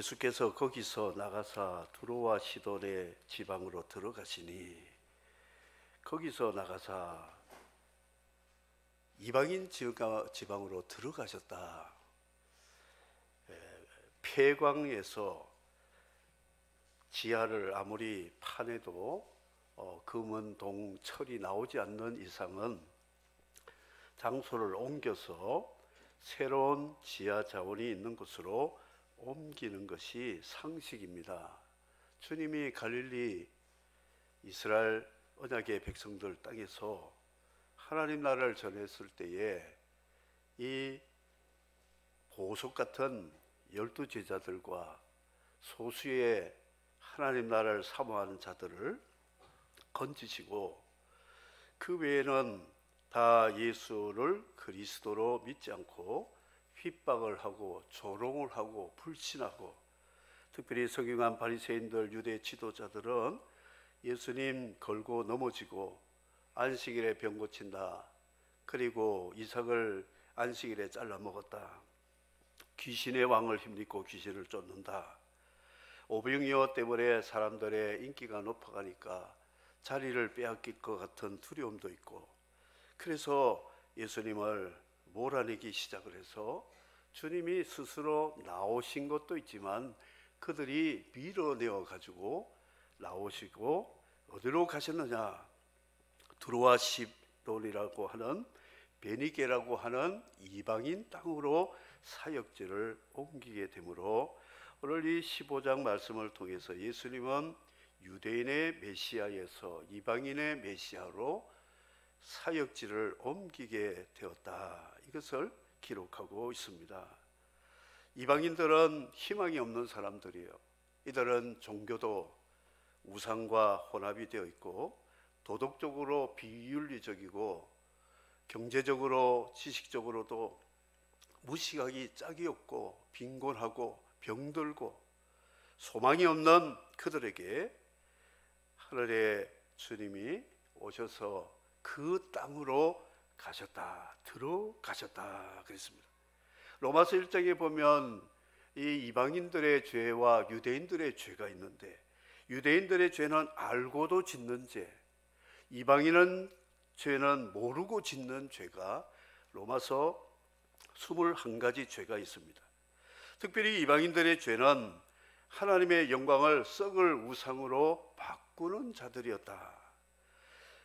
예수께서 거기서 나가사 두로와 시돈의 지방으로 들어가시니, 거기서 나가사 이방인 지방으로 들어가셨다. 폐광에서 지하를 아무리 파내도 금은, 동, 철이 나오지 않는 이상은 장소를 옮겨서 새로운 지하 자원이 있는 곳으로 옮기는 것이 상식입니다. 주님이 갈릴리 이스라엘 언약의 백성들 땅에서 하나님 나라를 전했을 때에 이 보석 같은 12 제자들과 소수의 하나님 나라를 사모하는 자들을 건지시고, 그 외에는 다 예수를 그리스도로 믿지 않고 핍박을 하고 조롱을 하고 불신하고, 특별히 성경한 바리새인들, 유대 지도자들은 예수님 걸고 넘어지고 안식일에 병 고친다, 그리고 이삭을 안식일에 잘라 먹었다, 귀신의 왕을 힘입고 귀신을 쫓는다, 오병이어 때문에 사람들의 인기가 높아가니까 자리를 빼앗길 것 같은 두려움도 있고, 그래서 예수님을 몰아내기 시작을 해서 주님이 스스로 나오신 것도 있지만 그들이 밀어내어 가지고 나오시고, 어디로 가셨느냐? 두로와 시돈이라고 하는 베니게라고 하는 이방인 땅으로 사역지를 옮기게 되므로, 오늘 이 15장 말씀을 통해서 예수님은 유대인의 메시아에서 이방인의 메시아로 사역지를 옮기게 되었다, 이것을 기록하고 있습니다. 이방인들은 희망이 없는 사람들이에요. 이들은 종교도 우상과 혼합이 되어 있고, 도덕적으로 비윤리적이고, 경제적으로 지식적으로도 무식하기 짝이 없고, 빈곤하고 병들고 소망이 없는 그들에게 하늘의 주님이 오셔서 그 땅으로 가셨다, 들어가셨다 그랬습니다. 로마서 1장에 보면 이 이방인들의 죄와 유대인들의 죄가 있는데, 유대인들의 죄는 알고도 짓는 죄, 이방인은 죄는 모르고 짓는 죄가 로마서 21가지 죄가 있습니다. 특별히 이방인들의 죄는 하나님의 영광을 썩을 우상으로 바꾸는 자들이었다.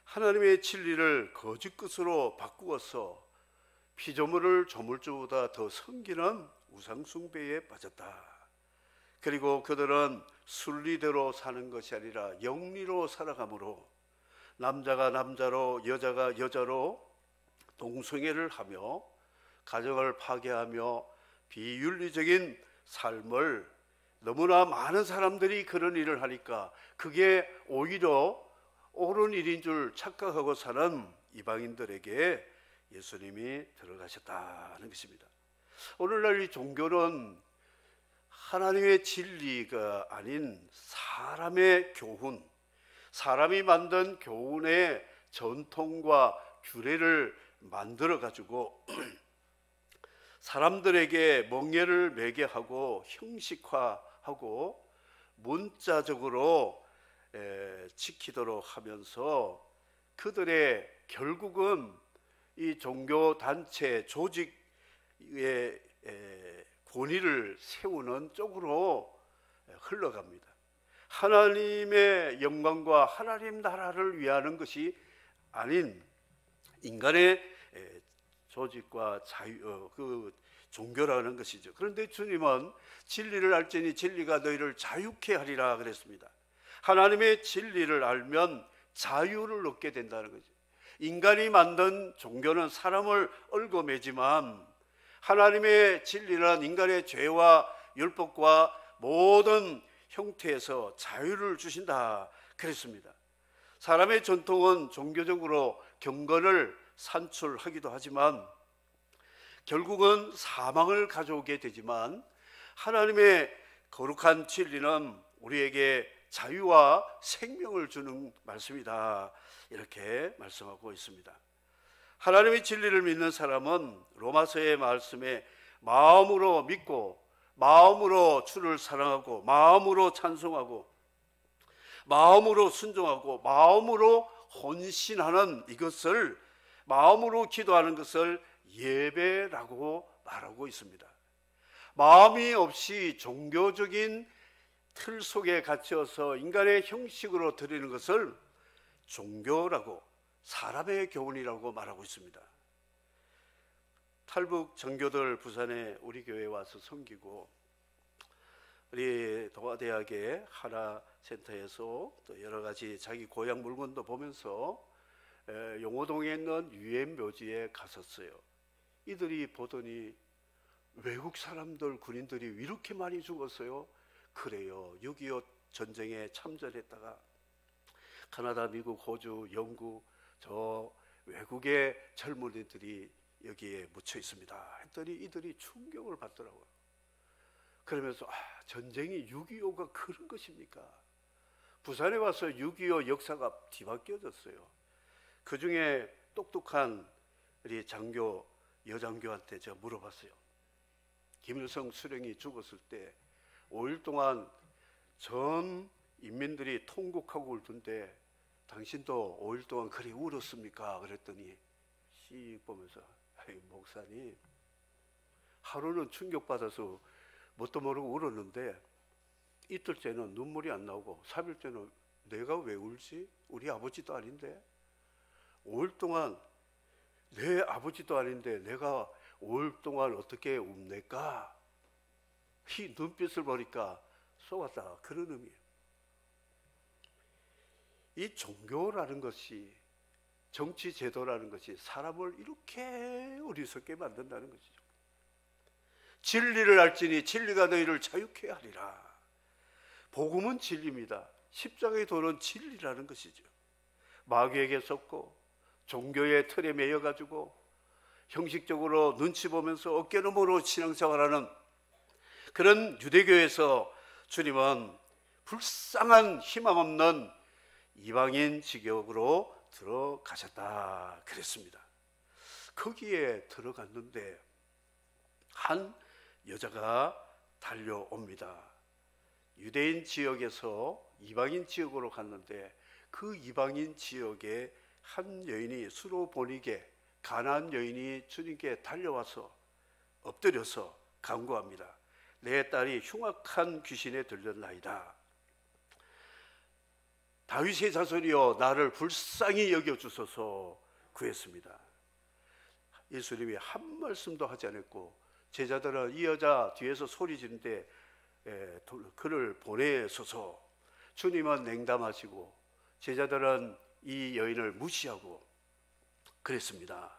하나님의 진리를 거짓 것으로 바꾸어서 피조물을 조물주보다 더 섬기는 우상 숭배에 빠졌다. 그리고 그들은 순리대로 사는 것이 아니라 영리로 살아가므로 남자가 남자로 여자가 여자로 동성애를 하며 가정을 파괴하며 비윤리적인 삶을, 너무나 많은 사람들이 그런 일을 하니까 그게 오히려 옳은 일인 줄 착각하고 사는 이방인들에게 예수님이 들어가셨다는 것입니다. 오늘날 이 종교는 하나님의 진리가 아닌 사람의 교훈, 사람이 만든 교훈의 전통과 규례를 만들어 가지고 사람들에게 멍에를 매게 하고 형식화하고 문자적으로 지키도록 하면서 그들의 결국은 이 종교단체 조직의 권위를 세우는 쪽으로 흘러갑니다. 하나님의 영광과 하나님 나라를 위하는 것이 아닌 인간의 조직과 자유, 그 종교라는 것이죠. 그런데 주님은 진리를 알지니 진리가 너희를 자유케 하리라 그랬습니다. 하나님의 진리를 알면 자유를 얻게 된다는 거죠. 인간이 만든 종교는 사람을 얽어매지만 하나님의 진리는 인간의 죄와 율법과 모든 형태에서 자유를 주신다 그랬습니다. 사람의 전통은 종교적으로 경건을 산출하기도 하지만 결국은 사망을 가져오게 되지만, 하나님의 거룩한 진리는 우리에게 자유와 생명을 주는 말씀이다, 이렇게 말씀하고 있습니다. 하나님의 진리를 믿는 사람은 로마서의 말씀에 마음으로 믿고 마음으로 주를 사랑하고 마음으로 찬송하고 마음으로 순종하고 마음으로 헌신하는 이것을, 마음으로 기도하는 것을 예배라고 말하고 있습니다. 마음이 없이 종교적인 틀 속에 갇혀서 인간의 형식으로 드리는 것을 종교라고, 사람의 교훈이라고 말하고 있습니다. 탈북 전교들 부산에 우리 교회에 와서 섬기고, 우리 동아대학의 하나센터에서 또 여러 가지 자기 고향 물건도 보면서 용호동에 있는 유엔 묘지에 갔었어요. 이들이 보더니 외국 사람들, 군인들이 이렇게 많이 죽었어요? 그래요. 6.25 전쟁에 참전했다가 카나다, 미국, 호주, 영국, 저 외국의 젊은이들이 여기에 묻혀 있습니다 했더니 이들이 충격을 받더라고요. 그러면서 전쟁이 6.25가 그런 것입니까? 부산에 와서 6.25 역사가 뒤바뀌어졌어요. 그 중에 똑똑한 우리 장교, 여장교한테 제가 물어봤어요. 김일성 수령이 죽었을 때 5일 동안 전 인민들이 통곡하고 울던데 당신도 5일 동안 그리 울었습니까? 그랬더니 씩 보면서, 목사님, 하루는 충격받아서 뭣도 모르고 울었는데 이틀째는 눈물이 안 나오고 3일째는 내가 왜 울지? 우리 아버지도 아닌데 5일 동안 내 아버지도 아닌데 내가 5일 동안 어떻게 웁니까? 이 눈빛을 보니까 속았다, 그런 의미예요. 이 종교라는 것이, 정치 제도라는 것이 사람을 이렇게 어리석게 만든다는 것이죠. 진리를 알지니 진리가 너희를 자유케 하리라. 복음은 진리입니다. 십자가의 도는 진리라는 것이죠. 마귀에게 섰고 종교의 틀에 매여가지고 형식적으로 눈치 보면서 어깨너머로 신앙생활하는 그런 유대교에서 주님은 불쌍한 희망 없는 이방인 지역으로 들어가셨다 그랬습니다. 거기에 들어갔는데 한 여자가 달려옵니다. 유대인 지역에서 이방인 지역으로 갔는데 그 이방인 지역에 한 여인이, 수로 보니게 가나안 여인이 주님께 달려와서 엎드려서 간구합니다. 내 딸이 흉악한 귀신에 들렸나이다. 다윗의 자손이여 나를 불쌍히 여겨주소서 구했습니다. 예수님이 한 말씀도 하지 않았고 제자들은 이 여자 뒤에서 소리 지르는데 그를 보내소서. 주님은 냉담하시고 제자들은 이 여인을 무시하고 그랬습니다.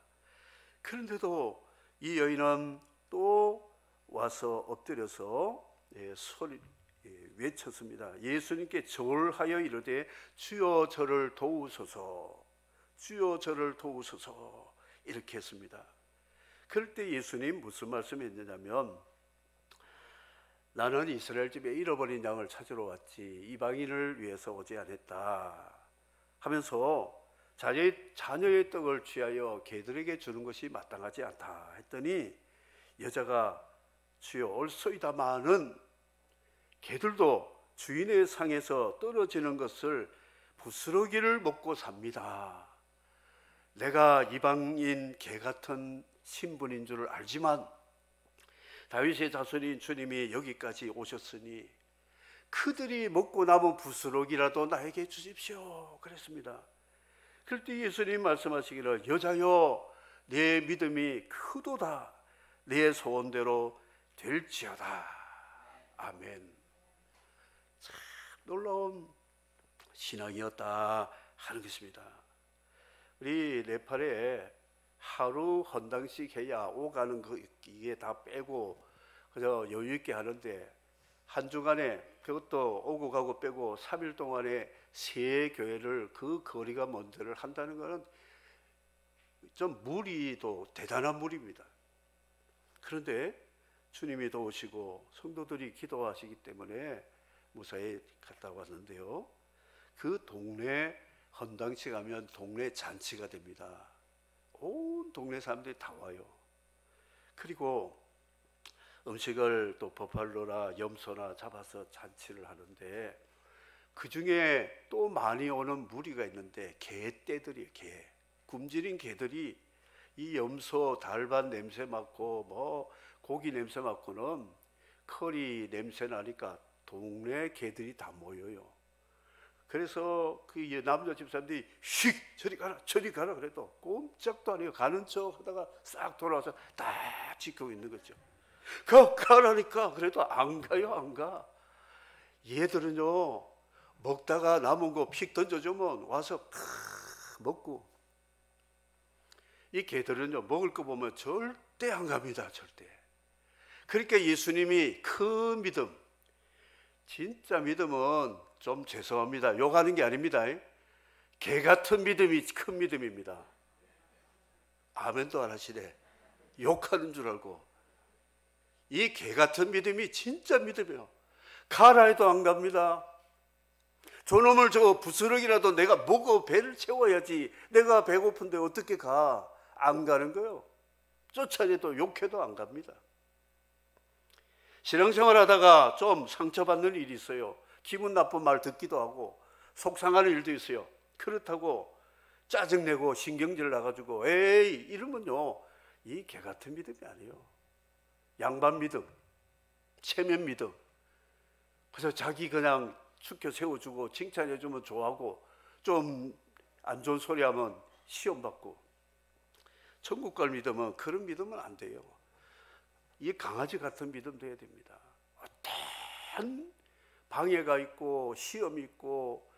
그런데도 이 여인은 또 와서 엎드려서 소리 외쳤습니다. 예수님께 절하여 이르되 주여 저를 도우소서, 주여 저를 도우소서, 이렇게 했습니다. 그럴 때 예수님 무슨 말씀했느냐면, 나는 이스라엘 집에 잃어버린 양을 찾으러 왔지 이방인을 위해서 오지 않았다 하면서 자녀의 떡을 취하여 개들에게 주는 것이 마땅하지 않다 했더니 여자가 주여 옳소이다마는 개들도 주인의 상에서 떨어지는 것을 부스러기를 먹고 삽니다. 내가 이방인 개 같은 신분인 줄 알지만 다윗의 자손인 주님이 여기까지 오셨으니 그들이 먹고 남은 부스러기라도 나에게 주십시오 그랬습니다. 그럴 때 예수님 말씀하시기를 여자여 내 믿음이 크도다, 내 소원대로 될지어다. 아멘. 참 놀라운 신앙이었다 하는 것입니다. 우리 네팔에 하루 헌당씩 해야 오가는 이게 다 빼고 그저 여유 있게 하는데 한 주간에 그것도 오고 가고 빼고 3일 동안에 세 교회를 그 거리가 먼 데를 한다는 것은 좀 무리도 대단한 무리입니다. 그런데 주님이 도우시고 성도들이 기도하시기 때문에 무사히 갔다 왔는데요, 그 동네 헌당식 하면 동네 잔치가 됩니다. 온 동네 사람들이 다 와요. 그리고 음식을 또 버팔로나 염소나 잡아서 잔치를 하는데 그 중에 또 많이 오는 무리가 있는데 개떼들이에요. 개, 굶주린 개들이 이 염소 달반 냄새 맡고 뭐 고기 냄새 맡고는 커리 냄새 나니까 동네 개들이 다 모여요. 그래서 그 남자 집사람들이 휙 저리 가라 그래도 꼼짝도 안 해요. 가는 척 하다가 싹 돌아와서 딱 지키고 있는 거죠. 가라니까 그래도 안 가요. 안 가. 얘들은요 먹다가 남은 거 픽 던져주면 와서 먹고, 이 개들은요 먹을 거 보면 절대 안 갑니다. 절대. 그러니까 예수님이 큰 믿음, 진짜 믿음은 좀 죄송합니다, 욕하는 게 아닙니다. 개 같은 믿음이 큰 믿음입니다. 아멘도 안 하시네. 욕하는 줄 알고. 이 개 같은 믿음이 진짜 믿음이에요. 가라 해도 안 갑니다. 저놈을 저 부스러기라도 내가 먹어 배를 채워야지. 내가 배고픈데 어떻게 가? 안 가는 거예요. 쫓아내도 욕해도 안 갑니다. 신앙생활 하다가 좀 상처받는 일이 있어요. 기분 나쁜 말 듣기도 하고 속상하는 일도 있어요. 그렇다고 짜증내고 신경질 나가지고 에이 이러면요 이 개 같은 믿음이 아니에요. 양반 믿음, 체면 믿음. 그래서 자기 그냥 축켜 세워주고 칭찬해주면 좋아하고 좀 안 좋은 소리 하면 시험받고. 천국 갈 믿음은 그런 믿음은 안 돼요. 이 강아지 같은 믿음 돼야 됩니다. 어떤 방해가 있고 시험이 있고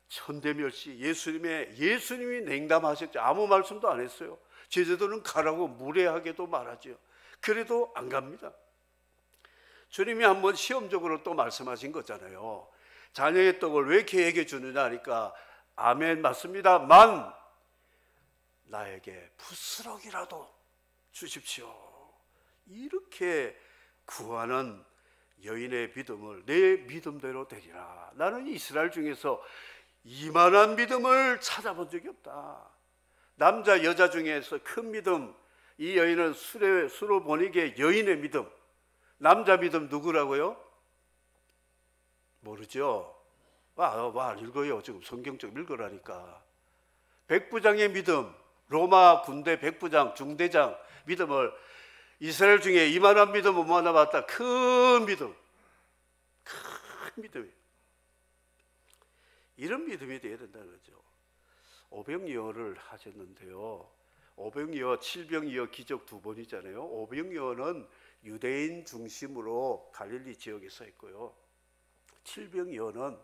천대멸시, 예수님이 냉담하셨죠. 아무 말씀도 안 했어요. 제자들은 가라고 무례하게도 말하죠. 그래도 안 갑니다. 주님이 한번 시험적으로 또 말씀하신 거잖아요. 자녀의 떡을 왜 개에게 주느냐 하니까 아멘 맞습니다만 나에게 부스럭이라도 주십시오. 이렇게 구하는 여인의 믿음을 내 믿음대로 되리라. 나는 이스라엘 중에서 이만한 믿음을 찾아본 적이 없다. 남자 여자 중에서 큰 믿음, 이 여인은 수로 보니게 여인의 믿음. 남자 믿음 누구라고요? 모르죠? 와 읽어요. 지금 성경 좀 읽으라니까. 백부장의 믿음, 로마 군대 백부장, 중대장 믿음을 이스라엘 중에 이만한 믿음은 뭐 하나 봤다? 큰 믿음. 큰 믿음이에요. 이런 믿음이 되어야 된다는 거죠. 오병이어를 하셨는데요. 오병이어, 칠병이어 기적 두 번이잖아요. 오병이어는 유대인 중심으로 갈릴리 지역에 서 있고요. 칠병이어는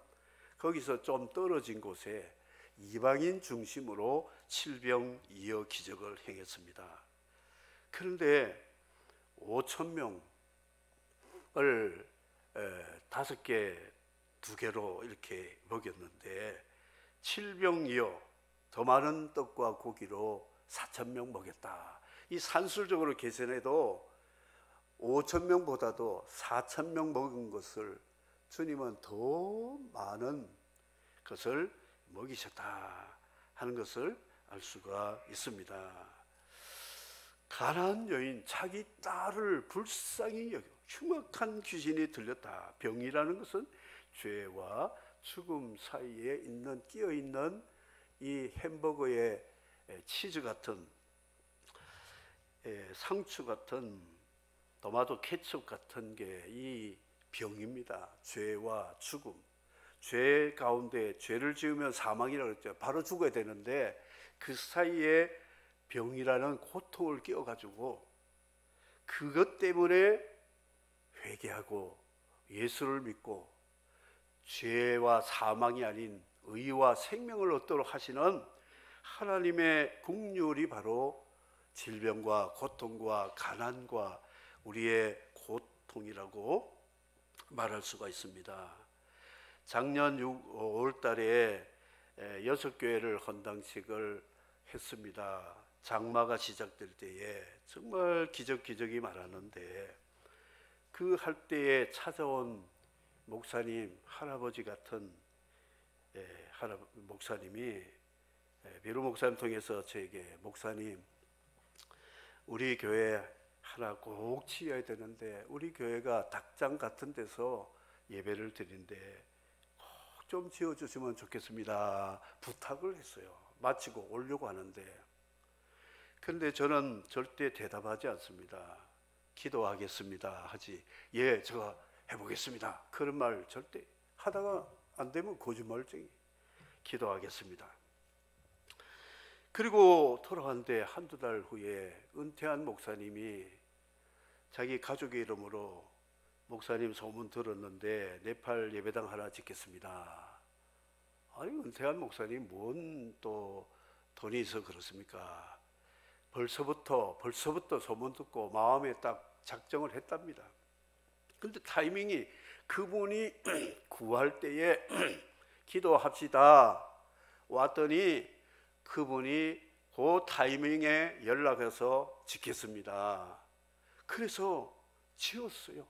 거기서 좀 떨어진 곳에 이방인 중심으로 칠병이어 기적을 행했습니다. 그런데 5,000명을 5개, 2개로 이렇게 먹였는데 칠병이어 더 많은 떡과 고기로 4,000명 먹였다. 이 산술적으로 계산해도 5,000명보다도 4,000명 먹은 것을 주님은 더 많은 것을 먹이셨다 하는 것을 알 수가 있습니다. 가난한 여인, 자기 딸을 불쌍히 여겨 흉악한 귀신이 들렸다. 병이라는 것은 죄와 죽음 사이에 끼어있는 이 햄버거의 치즈 같은, 상추 같은, 토마토 케첩 같은 게 이 병입니다. 죄와 죽음. 죄 가운데 죄를 지으면 사망이라고 했죠. 바로 죽어야 되는데 그 사이에 병이라는 고통을 끼워가지고 그것 때문에 회개하고 예수를 믿고 죄와 사망이 아닌 의와 생명을 얻도록 하시는 하나님의 긍휼이 바로 질병과 고통과 가난과 우리의 고통이라고 말할 수가 있습니다. 작년 5월 달에 6교회를 헌당식을 했습니다. 장마가 시작될 때에 정말 기적이 많았는데 그 할 때에 찾아온 목사님, 할아버지 같은 목사님이 비루 목사님 통해서 저에게 목사님 우리 교회 하나 꼭 지어야 되는데 우리 교회가 닭장 같은 데서 예배를 드리는데 꼭 좀 지어주시면 좋겠습니다 부탁을 했어요. 마치고 오려고 하는데, 그런데 저는 절대 대답하지 않습니다. 기도하겠습니다 하지, 예 제가 해보겠습니다 그런 말 절대 하다가 안 되면 거짓말쟁이. 기도하겠습니다. 그리고 돌아갔는데 한두 달 후에 은퇴한 목사님이 자기 가족의 이름으로 목사님 소문 들었는데 네팔 예배당 하나 짓겠습니다. 아니 은퇴한 목사님 뭔 또 돈이 있어 그렇습니까? 벌써부터 소문 듣고 마음에 딱 작정을 했답니다. 그런데 타이밍이 그분이 구할 때에 기도합시다 왔더니 그분이 그 타이밍에 연락해서 짓겠습니다. 그래서 지었어요.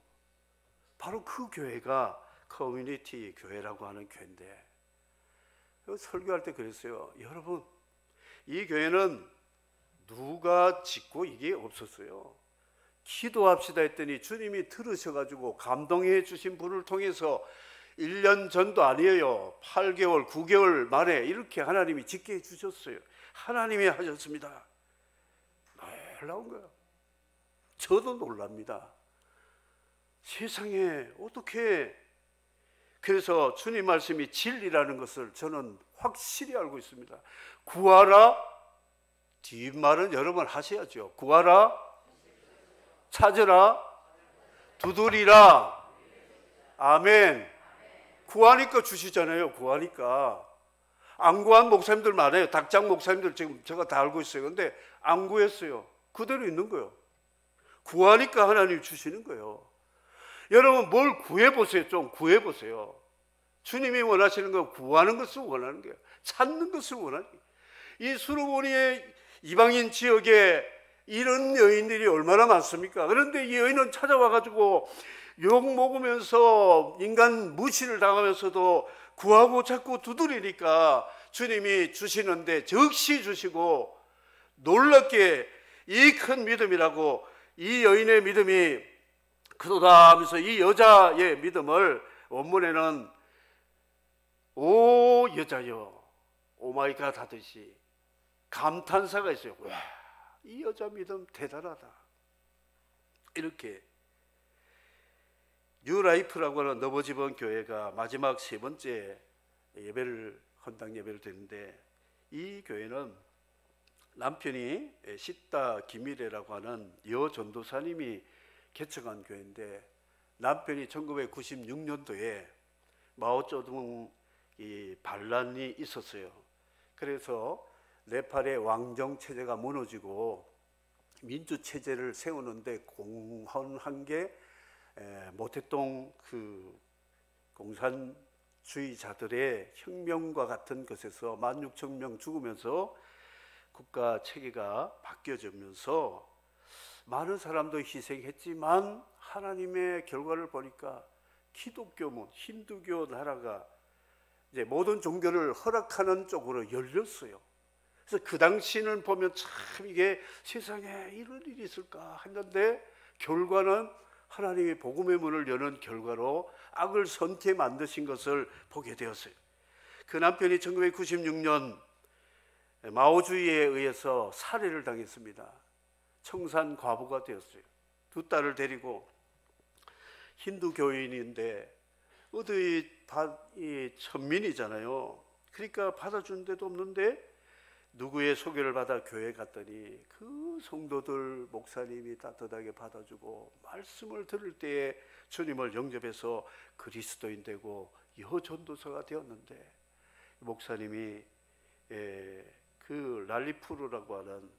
바로 그 교회가 커뮤니티 교회라고 하는 교회인데, 설교할 때 그랬어요. 여러분 이 교회는 누가 짓고 이게 없었어요. 기도합시다 했더니 주님이 들으셔가지고 감동해 주신 분을 통해서 1년 전도 아니에요. 8개월, 9개월 만에 이렇게 하나님이 짓게 해주셨어요. 하나님이 하셨습니다. 놀라운 거예요. 저도 놀랍니다. 세상에 어떻게. 그래서 주님 말씀이 진리라는 것을 저는 확실히 알고 있습니다. 구하라, 뒷말은 여러분 하셔야죠. 구하라, 찾으라, 두드리라. 아멘. 구하니까 주시잖아요. 구하니까. 안 구한 목사님들 많아요. 닭장 목사님들 지금 제가 다 알고 있어요. 근데 안 구했어요. 그대로 있는 거예요. 구하니까 하나님 주시는 거예요. 여러분 뭘 구해보세요. 좀 구해보세요. 주님이 원하시는 건 구하는 것을 원하는 거예요. 찾는 것을 원하는 거예요. 이 수르보니의 이방인 지역에 이런 여인들이 얼마나 많습니까? 그런데 이 여인은 찾아와가지고 욕 먹으면서 인간 무시를 당하면서도 구하고 자꾸 두드리니까 주님이 주시는데 즉시 주시고, 놀랍게 이 큰 믿음이라고, 이 여인의 믿음이 그도다 하면서 이 여자의 믿음을 원문에는 오 여자여 오마이갓 하듯이 감탄사가 있어요. 와, 이 여자 믿음 대단하다. 이렇게 뉴라이프라고 하는 너버지번 교회가 마지막 세 번째 예배를, 헌당 예배를 드리는데, 이 교회는 남편이 시다 김미래라고 하는 여전도사님이 개척한 교회인데, 남편이 1996년도에 마오쩌둥 이 반란이 있었어요. 그래서 네팔의 왕정 체제가 무너지고 민주 체제를 세우는데 공헌한 게 모택동 그 공산주의자들의 혁명과 같은 것에서 16,000명 죽으면서 국가 체계가 바뀌어지면서 많은 사람도 희생했지만 하나님의 결과를 보니까 기독교문, 힌두교 나라가 이제 모든 종교를 허락하는 쪽으로 열렸어요. 그래서 그 당시는 보면 참 이게 세상에 이런 일이 있을까 했는데, 결과는 하나님이 복음의 문을 여는 결과로 악을 선택 만드신 것을 보게 되었어요. 그 남편이 1996년 마오주의에 의해서 살해를 당했습니다. 청산 과부가 되었어요. 두 딸을 데리고. 힌두 교인인데 어디 천민이잖아요. 그러니까 받아준 데도 없는데 누구의 소개를 받아 교회 갔더니 그 성도들 목사님이 따뜻하게 받아주고 말씀을 들을 때에 주님을 영접해서 그리스도인 되고 여전도사가 되었는데, 목사님이 그 랄리푸르라고 하는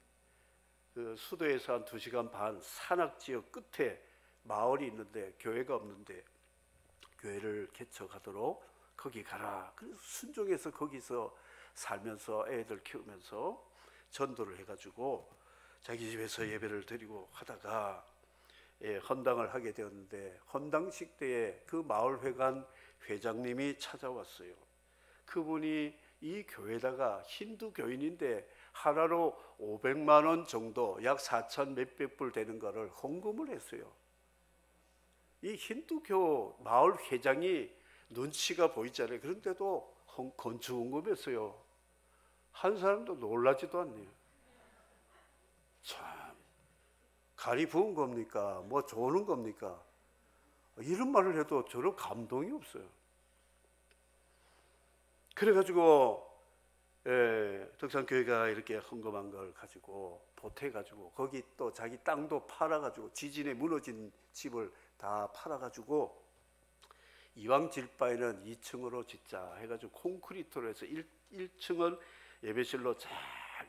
그 수도에서 한 2시간 반 산악지역 끝에 마을이 있는데 교회가 없는데, 교회를 개척하도록 거기 가라. 그래서 순종해서 거기서 살면서 애들 키우면서 전도를 해가지고 자기 집에서 예배를 드리고 하다가 헌당을 하게 되었는데, 헌당식 때에 그 마을회관 회장님이 찾아왔어요. 그분이 이 교회다가 힌두 교인인데 하나로 500만 원 정도, 약 4천 몇백 불 되는 거를 헌금을 했어요. 이 힌두교 마을 회장이 눈치가 보이잖아요. 그런데도 건축 헌금했어요. 한 사람도 놀라지도 않네요. 참, 간이 부은 겁니까? 뭐 좋은 겁니까? 이런 말을 해도 저런 감동이 없어요. 그래가지고 덕산교회가 이렇게 헌금한 걸 가지고 보태가지고 거기 또 자기 땅도 팔아가지고 지진에 무너진 집을 다 팔아가지고 이왕 질 바에는 2층으로 짓자 해가지고 콘크리트로 해서 1층은 예배실로 잘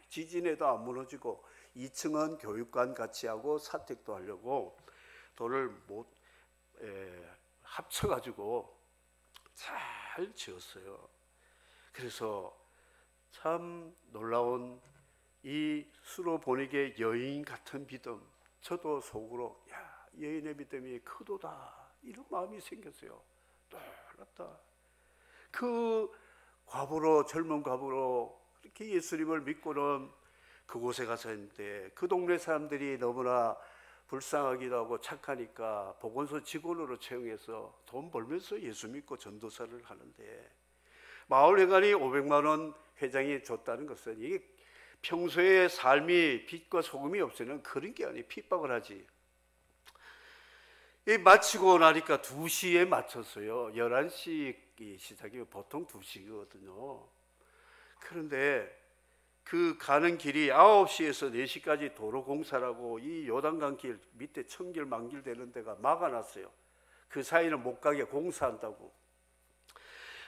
지진에도 안 무너지고 2층은 교육관 같이 하고 사택도 하려고 돈을 합쳐가지고 잘 지었어요. 그래서 참 놀라운 이 수로 보내기의 여인 같은 믿음, 저도 속으로 야, 여인의 믿음이 크도다 이런 마음이 생겼어요. 놀랐다. 그 과부로, 젊은 과부로 그렇게 예수님을 믿고는 그곳에 가서 했는데 그 동네 사람들이 너무나 불쌍하기도 하고 착하니까 보건소 직원으로 채용해서 돈 벌면서 예수 믿고 전도사를 하는데, 마을 회관이 500만 원 회장이 줬다는 것은 이게 평소에 삶이 빛과 소금이 없으면 그런 게 아니에요. 핍박을 하지. 이 마치고 나니까 2시에 마쳤어요. 11시 시작이면 보통 2시거든요. 그런데 그 가는 길이 9시에서 4시까지 도로 공사라고 이 요단강 길 밑에 청길 만길 되는 데가 막아놨어요. 그 사이는 못 가게 공사한다고.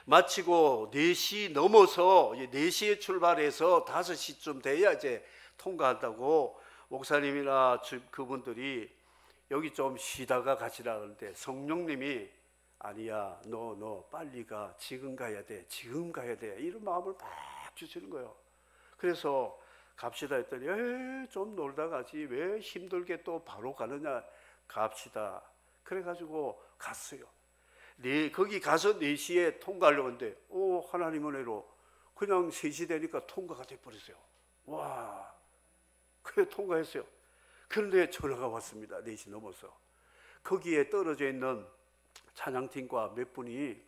마치고 4시 넘어서 4시에 출발해서 5시쯤 돼야 이제 통과한다고 목사님이나 그분들이 여기 좀 쉬다가 가시라 그러는데 성령님이 아니야, 너 빨리 가, 지금 가야 돼, 지금 가야 돼, 이런 마음을 막 주시는 거예요. 그래서 갑시다 했더니 좀 놀다 가지 왜 힘들게 또 바로 가느냐, 갑시다. 그래가지고 갔어요. 거기 가서 4시에 통과하려고 했는데 하나님 은혜로 그냥 3시 되니까 통과가 돼버렸어요. 와, 그래 통과했어요. 그런데 전화가 왔습니다. 4시 넘어서. 거기에 떨어져 있는 찬양팀과 몇 분이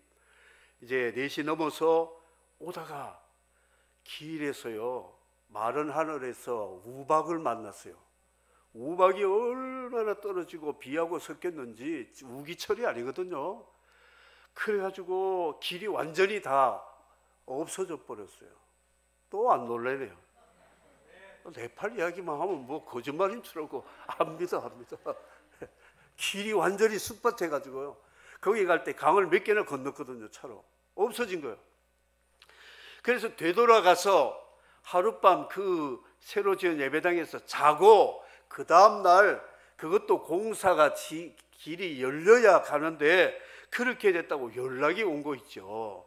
이제 4시 넘어서 오다가 길에서요, 마른 하늘에서 우박을 만났어요. 우박이 얼마나 떨어지고 비하고 섞였는지 우기철이 아니거든요. 그래가지고 길이 완전히 다 없어져 버렸어요. 또 안 놀래네요. 네팔 이야기만 하면 뭐 거짓말인 줄 알고 안 믿어. 길이 완전히 숲밭해가지고요. 거기 갈 때 강을 몇 개나 건넜거든요. 차로. 없어진 거예요. 그래서 되돌아가서 하룻밤 그 새로 지은 예배당에서 자고 그 다음날 그것도 공사가 길이 열려야 가는데 그렇게 됐다고 연락이 온 거 있죠.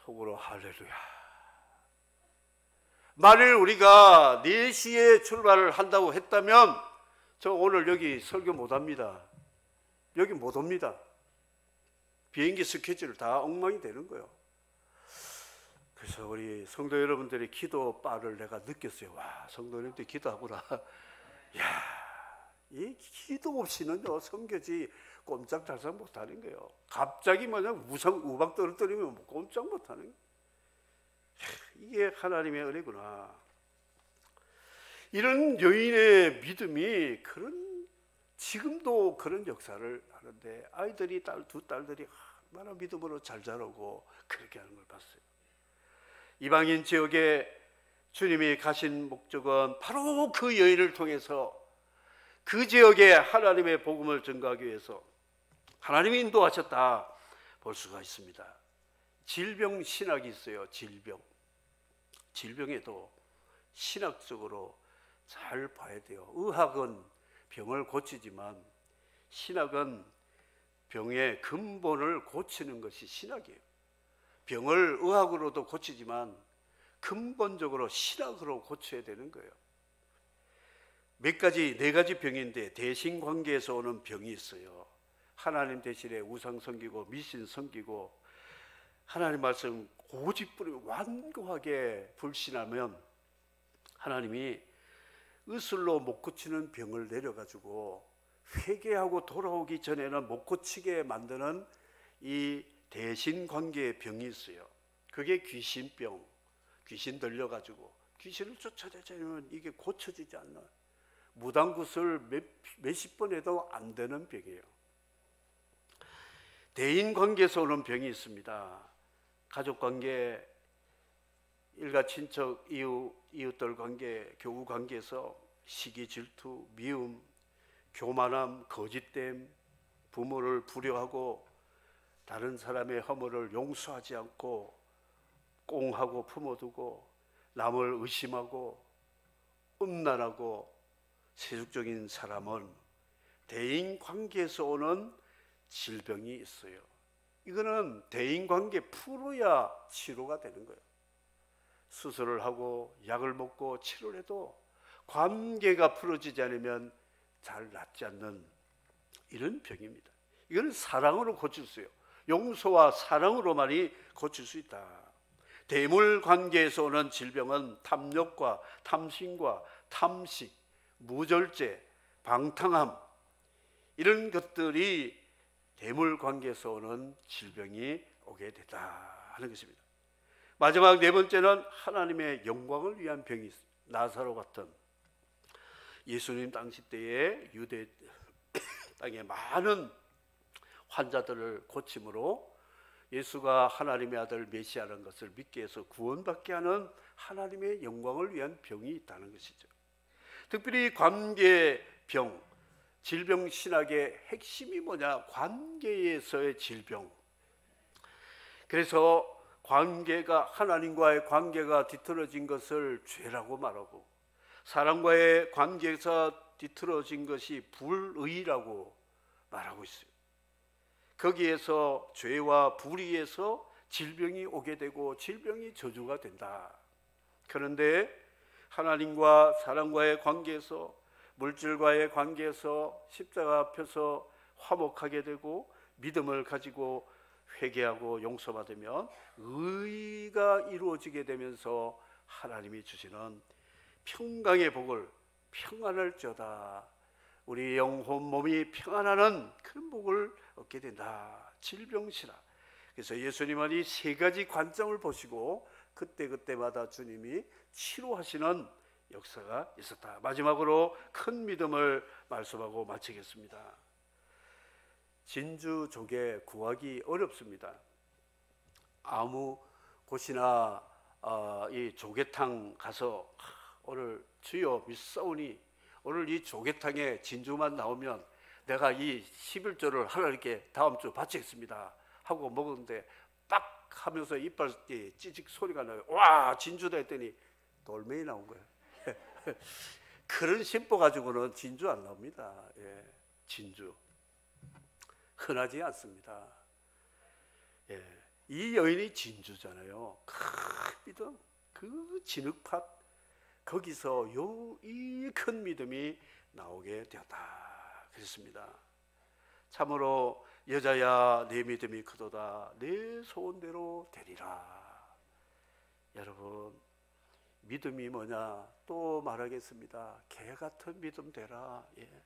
속으로 할렐루야. 만일 우리가 4시에 출발을 한다고 했다면 저 오늘 여기 설교 못합니다. 여기 못 옵니다. 비행기 스케줄 다 엉망이 되는 거예요. 그래서 우리 성도 여러분들의 기도 바를 내가 느꼈어요. 와, 성도 여러분들 기도하구나. 야, 이 기도 없이는요 성교지 꼼짝달싹 못하는 거예요. 갑자기 마냥 우박 떨어뜨리면 꼼짝 못하는 거예요. 이게 하나님의 은혜구나. 이런 여인의 믿음이 지금도 그런 역사를 하는데 아이들이 두 딸들이 얼마나 믿음으로 잘 자라고 그렇게 하는 걸 봤어요. 이방인 지역에 주님이 가신 목적은 바로 그 여인을 통해서 그 지역에 하나님의 복음을 전가하기 위해서 하나님이 인도하셨다 볼 수가 있습니다. 질병 신학이 있어요. 질병에도 신학적으로 잘 봐야 돼요. 의학은 병을 고치지만 신학은 병의 근본을 고치는 것이 신학이에요. 병을 의학으로도 고치지만 근본적으로 신학으로 고쳐야 되는 거예요. 네 가지 병인데 대신관계에서 오는 병이 있어요. 하나님 대신에 우상 섬기고 미신 섬기고 하나님 말씀 고집부리고 완고하게 불신하면 하나님이 의술로 못 고치는 병을 내려가지고 회개하고 돌아오기 전에는 못 고치게 만드는 이 대신관계의 병이 있어요. 그게 귀신병. 귀신 들려가지고 귀신을 쫓아내자면 이게 고쳐지지 않나. 무당굿을 몇십 번 해도 안 되는 병이에요. 대인관계에서 오는 병이 있습니다. 가족관계, 일가 친척, 이웃들 관계, 교우 관계에서 시기, 질투, 미움, 교만함, 거짓됨, 부모를 불효하고 다른 사람의 허물을 용서하지 않고 꽁하고 품어두고 남을 의심하고 음란하고 세속적인 사람은 대인관계에서 오는 질병이 있어요. 이거는 대인관계 풀어야 치료가 되는 거예요. 수술을 하고 약을 먹고 치료를 해도 관계가 풀어지지 않으면 잘 낫지 않는 이런 병입니다. 이거는 사랑으로 고칠 수 있어요. 용서와 사랑으로만이 고칠 수 있다. 대물 관계에서 오는 질병은 탐욕과 탐심과 탐식, 무절제, 방탕함, 이런 것들이 대물 관계에서 오는 질병이 오게 됐다 하는 것입니다. 마지막 네 번째는 하나님의 영광을 위한 병이 있습니다. 나사로 같은 예수님 당시 때에 유대 땅에 많은 환자들을 고침으로 예수가 하나님의 아들 메시아라는 것을 믿게 해서 구원받게 하는 하나님의 영광을 위한 병이 있다는 것이죠. 특별히 관계병, 질병 신학의 핵심이 뭐냐? 관계에서의 질병. 그래서 관계가, 하나님과의 관계가 뒤틀어진 것을 죄라고 말하고, 사람과의 관계에서 뒤틀어진 것이 불의라고 말하고 있어요. 거기에서 죄와 불의에서 질병이 오게 되고 질병이 저주가 된다. 그런데 하나님과 사람과의 관계에서, 물질과의 관계에서 십자가 앞에서 화목하게 되고 믿음을 가지고 회개하고 용서받으면 의가 이루어지게 되면서 하나님이 주시는 평강의 복을, 평안할지어다, 우리 영혼 몸이 평안하는 그런 복을 얻게 된다. 질병시라. 그래서 예수님은 이 세 가지 관점을 보시고 그때그때마다 주님이 치료하시는 역사가 있었다. 마지막으로 큰 믿음을 말씀하고 마치겠습니다. 진주 조개 구하기 어렵습니다. 아무 곳이나 이 조개탕 가서 오늘 주여 믿사오니 오늘 이 조개탕에 진주만 나오면 내가 이 11조를 하나님께 다음 주 바치겠습니다 하고 먹었는데 빡 하면서 이빨 찌직 소리가 나요. 와, 진주다 했더니 돌멩이 나온 거예요. 그런 심보 가지고는 진주 안 나옵니다. 예, 진주 흔하지 않습니다. 예, 이 여인이 진주잖아요. 큰 믿음, 그 진흙밭, 거기서 이 큰 믿음이 나오게 되었다 그랬습니다. 참으로 여자야 내 믿음이 크도다, 내 소원대로 되리라. 여러분, 믿음이 뭐냐? 또 말하겠습니다. 개 같은 믿음 되라. 예.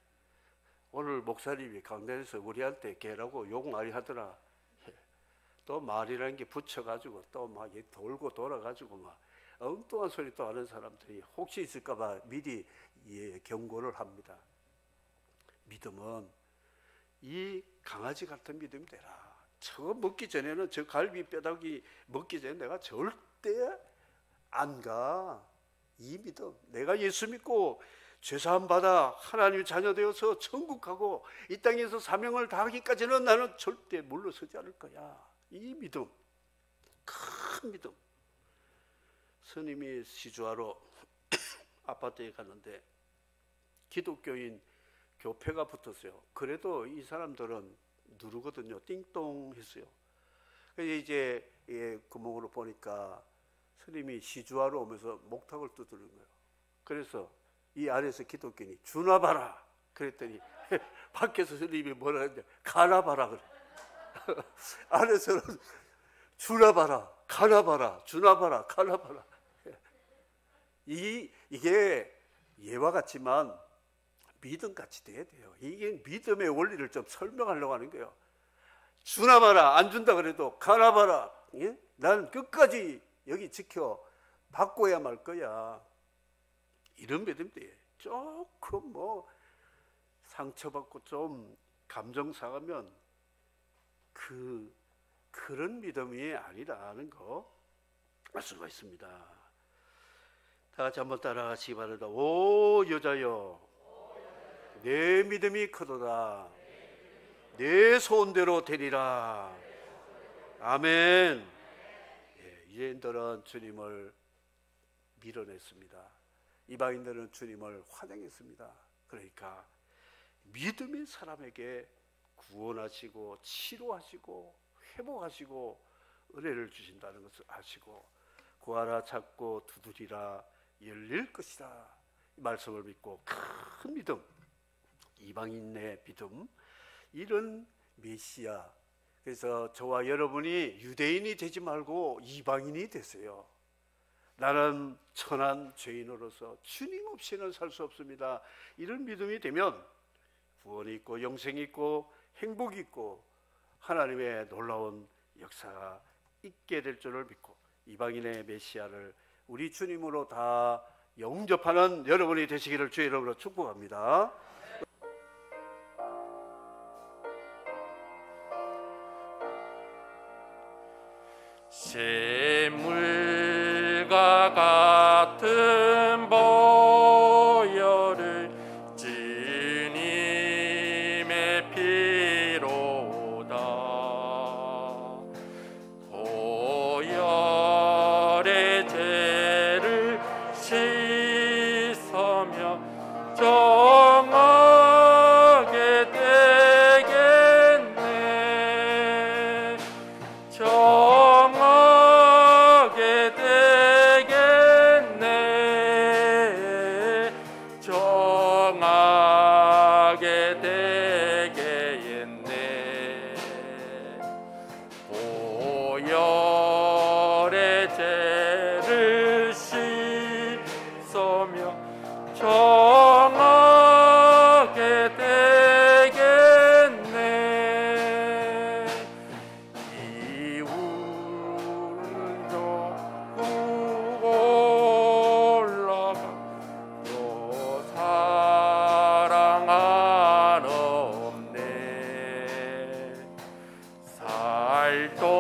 오늘 목사님이 강단에서 우리한테 개라고 욕 많이 하더라. 예. 또 말이라는 게 붙여가지고 또 막 돌고 돌아가지고 막 엉뚱한 소리 또 하는 사람들이 혹시 있을까봐 미리 경고를 합니다. 믿음은 이 강아지 같은 믿음이 되라. 저거 먹기 전에는, 저 갈비 뼈다귀 먹기 전에 내가 절대 안 가. 이 믿음, 내가 예수 믿고 죄사함 받아 하나님의 자녀 되어서 천국 가고 이 땅에서 사명을 다하기까지는 나는 절대 물러서지 않을 거야. 이 믿음, 큰 믿음. 스님이 시주하러 아파트에 갔는데 기독교인 교패가 붙었어요. 그래도 이 사람들은 누르거든요. 띵동 했어요. 그래서 이제 구멍으로 보니까 스님이 시주하러 오면서 목탁을 두드리는 거예요. 그래서 이 안에서 기독교인이 주나봐라 그랬더니 밖에서 스님이 뭐라 했는데 가나봐라 그래. 안에서는 주나봐라, 가나봐라, 주나봐라, 가나봐라. 이게 예와 같지만 믿음같이 돼야 돼요. 이게 믿음의 원리를 좀 설명하려고 하는 거예요. 주나 봐라, 안 준다 그래도 가나 봐라. 예? 난 끝까지 여기 지켜 받고야 말 거야. 이런 믿음이 조금 상처받고 좀 감정 상하면 그런 믿음이 아니라는 거 알 수가 있습니다. 다 같이 한번 따라하시기 바랍니다. 오 여자여, 내 믿음이 크도다. 내 소원대로 되리라. 아멘. 유대인들은 주님을 밀어냈습니다. 이방인들은 주님을 환영했습니다. 그러니까 믿음의 사람에게 구원하시고 치료하시고 회복하시고 은혜를 주신다는 것을 아시고 구하라 찾고 두드리라 열릴 것이라 이 말씀을 믿고 큰 믿음, 이방인의 믿음, 이런 메시아. 그래서 저와 여러분이 유대인이 되지 말고 이방인이 되세요. 나는 천한 죄인으로서 주님 없이는 살 수 없습니다. 이런 믿음이 되면 구원이 있고 영생이 있고 행복이 있고 하나님의 놀라운 역사가 있게 될 줄을 믿고 이방인의 메시아를 우리 주님으로 다 영접하는 여러분이 되시기를 주의 이름으로 축복합니다. 샘물과 같은 보혈을 주님의 피로다. 보혈의 죄를 씻으며 정하게 되겠네. 정하게 되겠네. 정하게 되겠네. 보혈의 죄를 씻으며 정하게 되겠네. 이울로 올라가 또 사랑하옵네. 살도